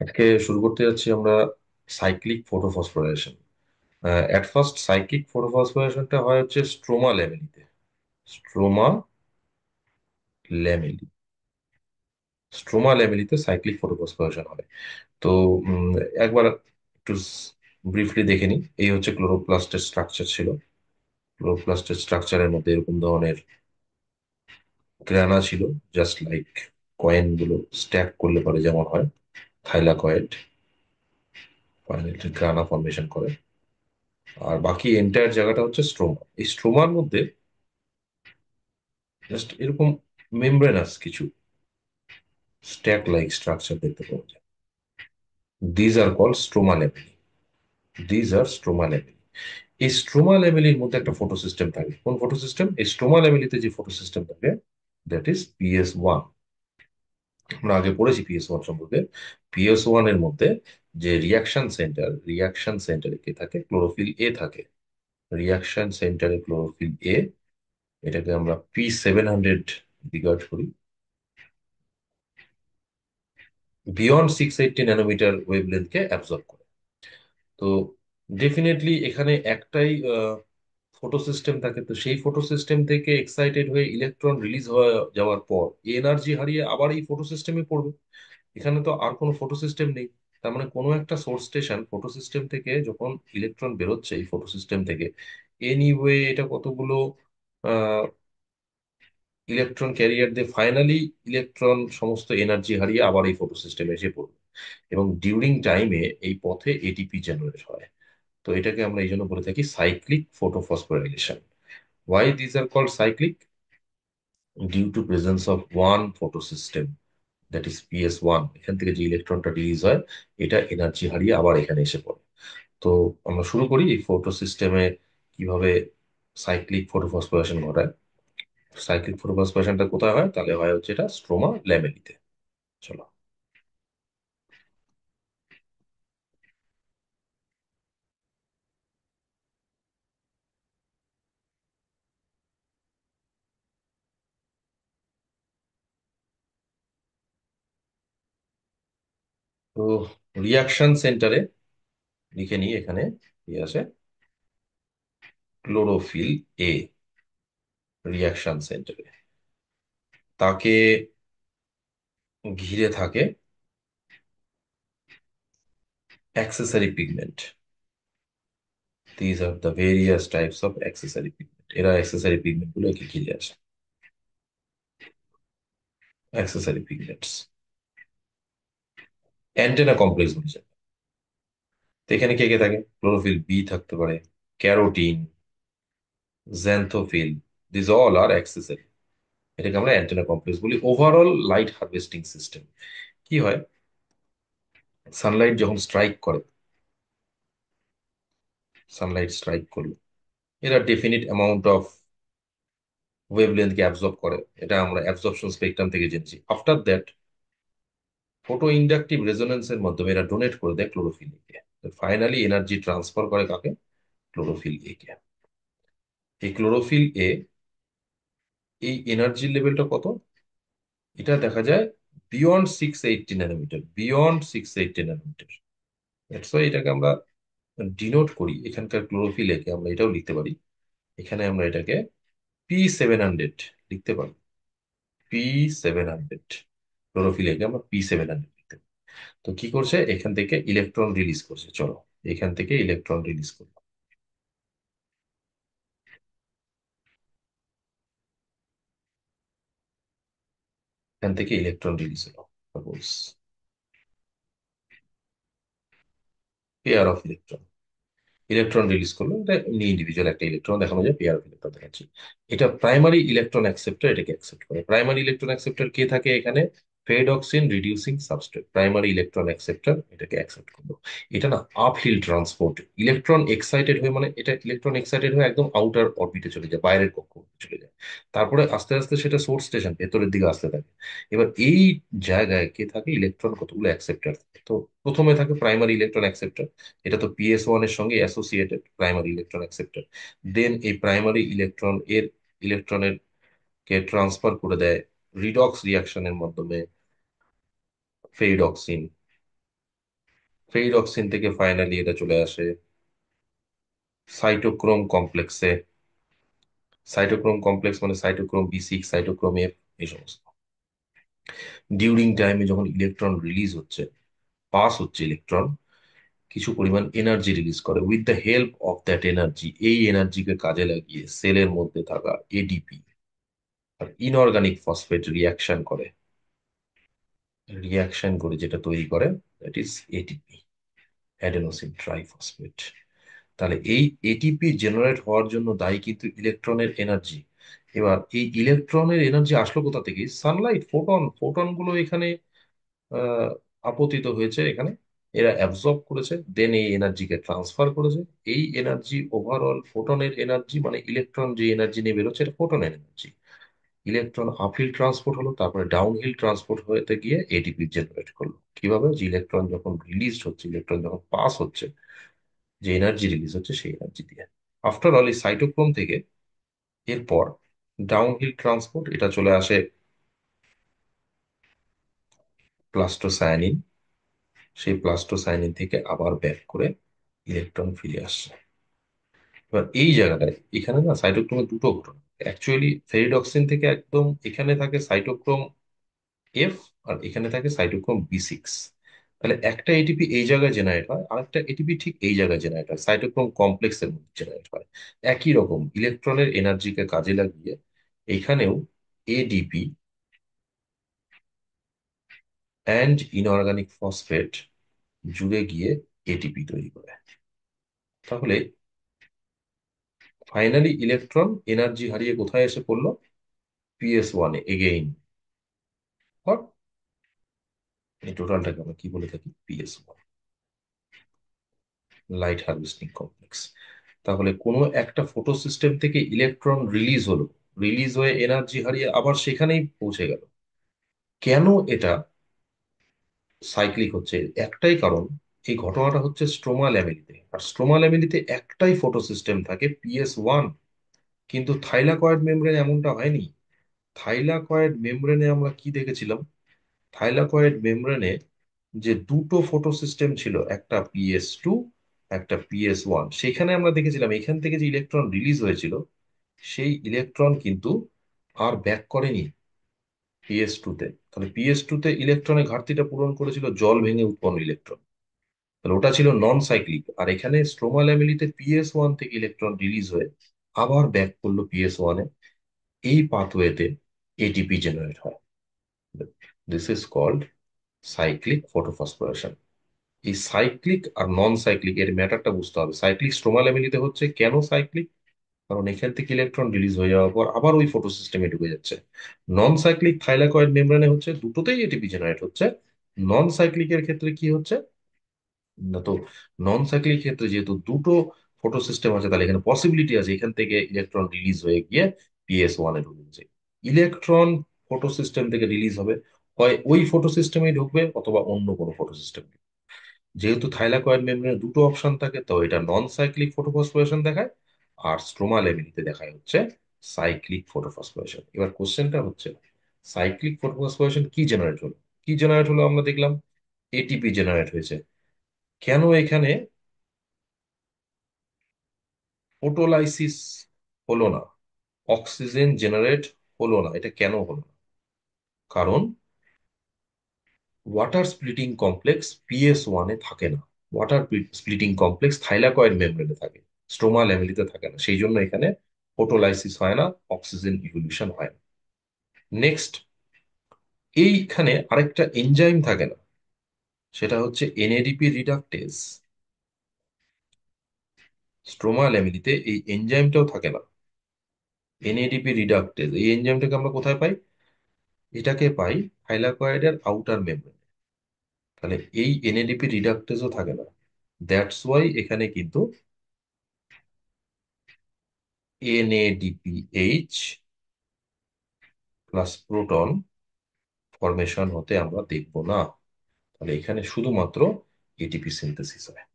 আজকে শুরু করতে যাচ্ছি আমরা cyclic photophosphorylation. At first cyclic ফটোফসফোরাইলেশনটা হয় হচ্ছে স্ট্রোমা ল্যামেলিতে। স্ট্রোমা ল্যামেলি স্ট্রোমা ল্যামেলিতে সাইক্লিক ফটোফসফোরাইলেশন হয়। তো উম, একবার একটু ব্রিফলি দেখে নিই। এই হচ্ছে ক্লোরোপ্লাস্টের স্ট্রাকচার ছিল। ক্লোরোপ্লাস্টের স্ট্রাকচারের মধ্যে এরকম ধরনের গ্রানা ছিল, জাস্ট লাইক কয়েন গুলো স্ট্যাক করলে পরে যেমন হয় থাইলাকয়েড, ফাইনালি গ্রানা ফর্মেশন করে। আর বাকি এন্টায়ার জায়গাটা হচ্ছে স্ট্রোমা। এই স্ট্রোমার মধ্যে জাস্ট এরকম মেমব্রেনাস কিছু স্ট্যাক লাইক স্ট্রাকচার দেখতে পাওয়া যায়। These are call stroma lamellae. These are stroma lamellae. এই স্ট্রোমা ল্যামেলির মধ্যে একটা ফটো সিস্টেম থাকে। কোন ফটো সিস্টেম? এই স্ট্রোমা ল্যামেলিতে যে ফটো সিস্টেম থাকে, দ্যাট ইজ PS1। আমরা আগে পড়েছি PS1 সম্পর্কে। PS1 এর মধ্যে যে রিয়াকশন সেন্টারে কি থাকে? ক্লোরোফিল A থাকে। রিয়াকশন সেন্টারে ক্লোরোফিল A, এটাকে আমরা P700 রিগার্ড করি। বিয়ন্ড 680 ন্যানোমিটার ওয়েভলেন্থকে অ্যাবজর্ব করে। তো ডেফিনেটলি এখানে একটাই ফটো সিস্টেম থাকে। তো সেই ফটো সিস্টেম থেকে এক্সাইটেড হয়ে ইলেকট্রন রিলিজ হয়ে যাওয়ার পর এনার্জি হারিয়ে আবার এই ফটো সিস্টেমে পড়বে। এখানে তো আর কোনো ফটো সিস্টেম নেই। তার মানে কোনো একটা সোর্স স্টেশন ফটো সিস্টেম থেকে যখন ইলেকট্রন বেরোচ্ছে এই ফটো সিস্টেম থেকে, এনিওয়ে এটা কতগুলো ইলেকট্রন ক্যারিয়ার দিয়ে ফাইনালি ইলেকট্রন সমস্ত এনার্জি হারিয়ে আবার এই ফটো সিস্টেমে এসে পড়বে। এবং ডিউরিং টাইমে এই পথে এটিপি জেনারেট হয়। তো এটাকে আমরা এই জন্য বলে থাকি cyclic photophosphorylation. Why these are called cyclic? Due to presence of one photo system, that is PS1। এখান থেকে যে ইলেকট্রনটা রিলিজ হয় এটা এনার্জি হারিয়ে আবার এখানে এসে পড়ে। তো আমরা শুরু করি এই ফটো সিস্টেমে কিভাবে সাইক্লিক ফটোফসফোরেশন ঘটায়। সাইক্লিক ফটোফসফোরেশনটা কোথায় হয়? তাহলে হয় হচ্ছে এটা স্ট্রোমা ল্যামেলিতে। চলো। তো রিয়াকশন সেন্টারে লিখে নিই এখানে কি আছে। ক্লোরোফিল A রিয়াকশন সেন্টারে, তাকে ঘিরে থাকে accessory pigment. These are the various types of accessory pigment. এরা অ্যাক্সেসরি পিগমেন্ট গুলো একে ঘিরে আসে। অ্যাক্সেসরি পিগমেন্টস অ্যান্টেনা কমপ্লেক্স বলে যায়। তো এখানে কে কে থাকে? ক্লোরোফিল B থাকতে পারে, carotene, xanthophyll. These all are accessory. এটাকে আমরা অ্যান্টেনা কমপ্লেক্স বলি। Overall light harvesting system. কি হয়? সানলাইট যখন স্ট্রাইক করে, সানলাইট স্ট্রাইক করলো, এরা ডেফিনিট অ্যামাউন্ট অফ ওয়েভলেন্থকে অ্যাবজর্ব করে। এটা আমরা অ্যাবজর্পশন স্পেকট্রাম থেকে জেনেছি। আফটার দ্যাট ফটো ইন্ডাকটিভ রেজোনেন্সের মাধ্যমে এরা ডোনেট করে দেয় chlorophyll A K. Finally energy transfer করে কাকে? ক্লোরোফিল A কে। এই ক্লোরোফিল A, এই এনার্জি লেভেলটা কত? এটা দেখা যায় বিয়ন্ড 680 ন্যানোমিটার। দ্যাটস ওয়াই এটাকে আমরা ডিনোট করি। এখানকার ক্লোরোফিল A কে আমরা এটাও লিখতে পারি। এখানে আমরা এটাকে P700 লিখতে পারি। P700, ক্লোরোফিল A কে আমরা P700 লিখতে পারি। তো কি করছে? এখান থেকে ইলেকট্রন রিলিজ করছে। চলো, এখান থেকে ইলেকট্রন রিলিজ করলো। এখান থেকে ইলেকট্রন রিলিজ হলো। Suppose pair of electron, electron release করলো। এটা এমনি ইন্ডিভিজুয়াল একটা ইলেকট্রন দেখানো যায়, পেয়ার অফ ইলেকট্রন দেখাচ্ছি। এটা প্রাইমারি ইলেকট্রন অ্যাকসেপ্টর এটাকে অ্যাকসেপ্ট করে। প্রাইমারি ইলেকট্রন অ্যাকসেপ্টর কে থাকে এখানে? Ferredoxin reducing substrate. Primary electron acceptor এটাকে অ্যাকসেপ্ট করলো। এটা না uphill transport. Electron excited হয়ে, মানে এটা ইলেকট্রন এক্সাইটেড হয়ে একদম আউটার অরবিটে চলে যায়, বাইরের কক্ষ চলে যায়। তারপরে আস্তে আস্তে সেটা সোর্স স্টেশন ভেতরের দিকে আসতে থাকে। এবার এই জায়গায় কে থাকে? ইলেকট্রন কতগুলো অ্যাকসেপ্টর। তো প্রথমে থাকে প্রাইমারি ইলেকট্রন অ্যাকসেপ্টর। এটা তো PS1 এর সঙ্গে অ্যাসোসিয়েটেড, প্রাইমারি ইলেকট্রন অ্যাকসেপ্টর। দেন এই প্রাইমারি ইলেকট্রন এর ইলেকট্রনের কে ট্রান্সফার করে দেয় রিডক্স রিয়াকশনের মাধ্যমে ফেরিডক্সিন। ফেরিডক্সিন থেকে ফাইনালি এটা চলে আসে সাইটোক্রোম কমপ্লেক্সে। সাইটোক্রোম কমপ্লেক্স মানে সাইটোক্রোম B6, সাইটোক্রোম F, এই সমস্ত। ডিউরিং টাইমে যখন ইলেকট্রন রিলিজ হচ্ছে, পাস হচ্ছে ইলেকট্রন, কিছু পরিমাণ এনার্জি রিলিজ করে। With the help of that energy, এই এনার্জিকে কাজে লাগিয়ে সেলের মধ্যে থাকা এডিপি আর ইনঅর্গানিক ফসফেট রিয়াকশন করে যেটা তৈরি করে, that is ATP, adenosine triphosphate. তাহলে এই এটিপি জেনারেট হওয়ার জন্য দায়ী কিন্তু ইলেকট্রনের এনার্জি। এবার এই ইলেকট্রনের এনার্জি আসলো কোথা থেকে? সানলাইট, ফোটন গুলো এখানে আহ, আপতিত হয়েছে এখানে, এরা অ্যাবজর্ব করেছে, দেন এই এনার্জিকে ট্রান্সফার করেছে। এই এনার্জি ওভারঅল ফোটনের এনার্জি, মানে ইলেকট্রন যে এনার্জি নিয়ে বেরোচ্ছে এটা ফোটনের এনার্জি। ইলেকট্রন আপহিল ট্রান্সপোর্ট হলো, তারপরে ডাউনহিল ট্রান্সপোর্ট হতে গিয়ে এটিপি জেনারেট করলো। কিভাবে? যে ইলেকট্রন যখন রিলিজ হচ্ছে, ইলেকট্রন যখন পাস হচ্ছে, যে এনার্জি রিলিজ হচ্ছে সেই এনার্জি দিয়ে। আফটার অল এই সাইটোক্রোম থেকে এরপর ডাউনহিল ট্রান্সপোর্ট, এটা চলে আসে প্লাস্টোসায়ানিন। সেই প্লাস্টোসায়ানিন থেকে আবার ব্যাক করে ইলেকট্রন ফিরে আসছে। এবার এই জায়গাটায় এখানে না সাইটোক্রোমের দুটো ঘটনা। অ্যাকচুয়ালি ফেরিডক্সিন থেকে একদম এখানে থাকে সাইটোক্রোম F, আর এখানে থাকে সাইটোক্রোম B6। তাহলে একটা এটিপি এই জায়গায় জেনারেট হয়, আর একটা এটিপি ঠিক এই জায়গায় জেনারেট হয়, সাইটোক্রোম কমপ্লেক্সের মধ্যে জেনারেট হয়। একই রকম ইলেকট্রনের এনার্জিকে কাজে লাগিয়ে এখানেও এডিপি অ্যান্ড ইনঅর্গানিক ফসফেট জুড়ে গিয়ে এটিপি তৈরি করে। তাহলে ফাইনালি ইলেকট্রন এনার্জি হারিয়ে কোথায় এসে পড়লো? PS1 again. এই টোটালটাকে আমরা কি বলে থাকি? PS1, light harvesting complex. তাহলে কোনো একটা ফটো সিস্টেম থেকে ইলেকট্রন রিলিজ হলো, রিলিজ হয়ে এনার্জি হারিয়ে আবার সেখানেই পৌঁছে গেল। কেন এটা সাইক্লিক হচ্ছে? একটাই কারণ, এই ঘটনাটা হচ্ছে স্ট্রোমা ল্যামেলিতে, আর স্ট্রোমা ল্যামেলিতে একটাই ফটো সিস্টেম থাকে, PS1। কিন্তু থাইলাকয়েড মেমব্রেনে এমনটা হয়নি। থাইলাকয়েড মেমব্রেনে আমরা কি দেখেছিলাম? থাইলাকয়েড মেমব্রেনে যে দুটো ফটো সিস্টেম ছিল, একটা PS2, একটা PS1, সেখানে আমরা দেখেছিলাম এখান থেকে যে ইলেকট্রন রিলিজ হয়েছিল, সেই ইলেকট্রন কিন্তু আর ব্যাক করেনি PS2 তে। তাহলে PS2 তে ইলেকট্রনের ঘাটতিটা পূরণ করেছিল জল ভেঙে উৎপন্ন ইলেকট্রন। তাহলে ওটা ছিল নন সাইক্লিক। আর এখানে স্ট্রোমা ল্যামেলিতে PS1 থেকে ইলেকট্রন রিলিজ হয়ে আবার ব্যাক করলো PS1-এ। এই পাথওয়েতে এটিপি জেনারেট হয়। This is called cyclic photophosphorylation. এই সাইক্লিক আর নন সাইক্লিক এর ম্যাটারটা বুঝতে হবে। সাইক্লিক স্ট্রোমা ল্যামেলিতে হচ্ছে, কেন সাইক্লিক? কারণ এখান থেকে ইলেকট্রন রিলিজ হয়ে যাওয়ার পর আবার ওই ফটো সিস্টেমে ঢুকে যাচ্ছে। নন সাইক্লিক থাইলাকয়েড মেমব্রেনে হচ্ছে, দুটোতেই এটিপি জেনারেট হচ্ছে। নন সাইক্লিকের ক্ষেত্রে কি হচ্ছে না, তো নন সাইক্লিক ক্ষেত্রে যেহেতু দুটো ফটো সিস্টেম আছে, তাহলে এখানে পসিবিলিটি আছে এখান থেকে ইলেকট্রন রিলিজ হয়ে গিয়ে PS1-এ ঢুকে যাচ্ছে। ইলেকট্রন ফটো সিস্টেম থেকে রিলিজ হবে, হয় ওই ফটো সিস্টেমে ঢুকবে অথবা অন্য কোনো ফটো সিস্টেম। যেহেতু থাইলাকয়েড মেমব্রেনে দুটো অপশন থাকে, তো এটা নন সাইক্লিক ফটোফসফোরেশন দেখায়, আর স্ট্রোমা ল্যামিনিতে দেখায় হচ্ছে সাইক্লিক ফটোফসফোরেশন। এবার কোশ্চেনটা হচ্ছে, সাইক্লিক ফটোফসফোরেশন কি জেনারেট হলো আমরা দেখলাম এটিপি জেনারেট হয়েছে। কেন এখানে ফটোলাইসিস হলো না, অক্সিজেন জেনারেট হলো না? এটা কেন হলো না? কারণ ওয়াটার স্প্লিটিং কমপ্লেক্স PS1-এ থাকে না। ওয়াটার স্প্লিটিং কমপ্লেক্স থাইলাকয়েড মেমব্রেনে থাকে, স্ট্রোমা ল্যামেলিতে থাকে না। সেই জন্য এখানে ফটোলাইসিস হয় না, অক্সিজেন ইভলিউশন হয় না। নেক্সট, এইখানে আরেকটা এনজাইম থাকে না, সেটা হচ্ছে NADP রিডাকটেজ। স্ট্রোমা ল্যামেলিতে এই এনজাইমটাও থাকে না, NADP রিডাকটেজ। এই এনজাইমটাকে আমরা কোথায় পাই? এটাকে পাই থাইলাকয়েডের আউটার মেমব্রেনে। তাহলে এই NADP রিডাকটেজও থাকে না। দ্যাটস ওয়াই এখানে কিন্তু NADPH প্লাস প্রোটন ফরমেশন হতে আমরা দেখব না। তাহলে এখানে শুধুমাত্র এটিপি সিনথেসিস হয়।